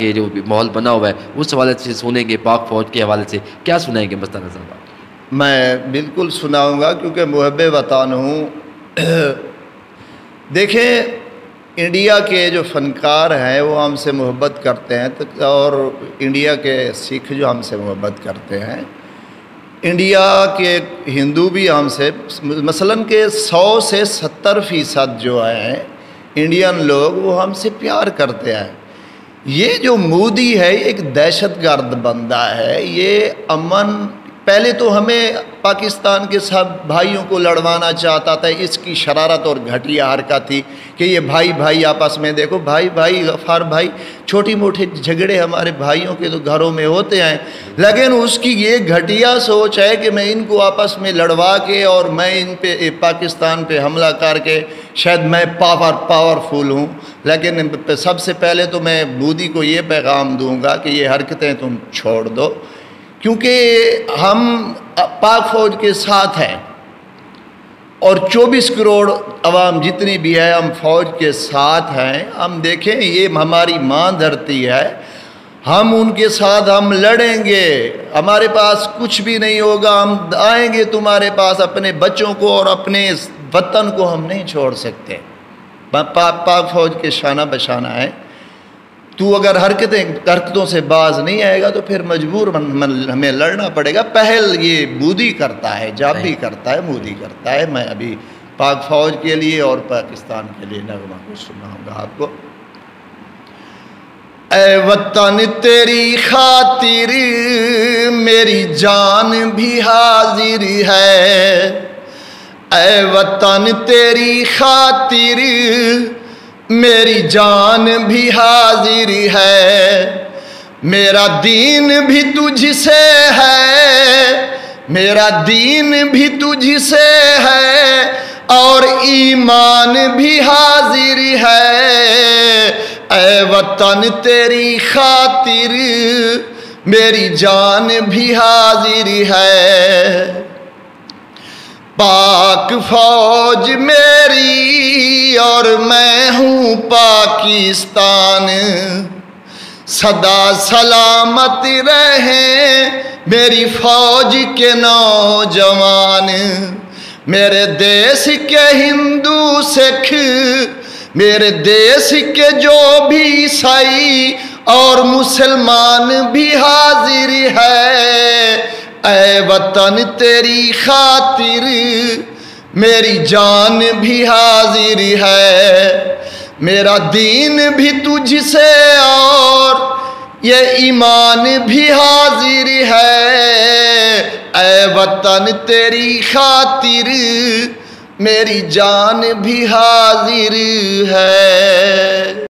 یہ جو ماحول بنا ہوا ہے اس حوالے سے سنیں گے، پاک فوج کے حوالے سے کیا سنائیں گے مستانہ صاحب؟ میں بالکل سناؤں گا کیونکہ محب وطن ہوں۔ دیکھیں، انڈیا کے جو فنکار ہیں وہ ہم سے محبت کرتے ہیں اور انڈیا کے سکھ جو ہم سے محبت کرتے ہیں، انڈیا کے ہندو بھی ہم سے مثلاً کہ 100 سے 70% جو ہیں انڈین لوگ وہ ہم سے پیار کرتے ہیں۔ یہ جو مودی ہے ایک دہشت گرد بندہ ہے، یہ امن پہلے تو ہمیں پاکستان کے سب بھائیوں کو لڑوانا چاہتا تھا، اس کی شرارت اور گھٹیا حرکت تھی کہ یہ بھائی آپس میں دیکھو بھائی غفار بھائی، چھوٹی موٹے جھگڑے ہمارے بھائیوں کے تو گھروں میں ہوتے ہیں، لیکن اس کی یہ گھٹیا سوچ ہے کہ میں ان کو آپس میں لڑوا کے اور میں ان پہ پاکستان پہ حملہ کر کے شاید میں پاورفل ہوں۔ لیکن سب سے پہلے تو میں مودی کو یہ پیغام دوں گا کہ یہ حرکتیں تم چھوڑ دو، کیونکہ ہم پاک فوج کے ساتھ ہیں اور 24 کروڑ عوام جتنی بھی ہے ہم فوج کے ساتھ ہیں۔ ہم دیکھیں یہ ہماری ماں دھرتی ہے، ہم ان کے ساتھ ہم لڑیں گے، ہمارے پاس کچھ بھی نہیں ہوگا، ہم آئیں گے تمہارے پاس، اپنے بچوں کو اور اپنے وطن کو ہم نہیں چھوڑ سکتے۔ پاک فوج کے شانہ بشانہ ہے، تو اگر حرکتوں سے باز نہیں آئے گا تو پھر مجبور ہمیں لڑنا پڑے گا۔ پہل یہ مودی کرتا ہے، جب بھی کرتا ہے مودی کرتا ہے۔ میں ابھی پاک فوج کے لیے اور پاکستان کے لیے نغمہ کچھ سناؤں گا آپ کو۔ اے وطن تیری خاطر میری جان بھی حاضر ہے، اے وطن تیری خاطر میری جان بھی حاضر ہے، میرا دین بھی تجھ سے ہے، میرا دین بھی تجھ سے ہے اور ایمان بھی حاضر ہے، اے وطن تیری خاطر میری جان بھی حاضر ہے۔ پاک فوج میری اور میں ہوں پاکستان، سدا سلامت رہیں میری فوج کے نوجوان، میرے دیس کے ہندو سکھ، میرے دیس کے جو بھی عیسائی اور مسلمان بھی حاضر ہے، اے وطن تیری خاطر میری جان بھی حاضر ہے، میرا دین بھی تجھ سے اور یہ ایمان بھی حاضر ہے، اے وطن تیری خاطر میری جان بھی حاضر ہے۔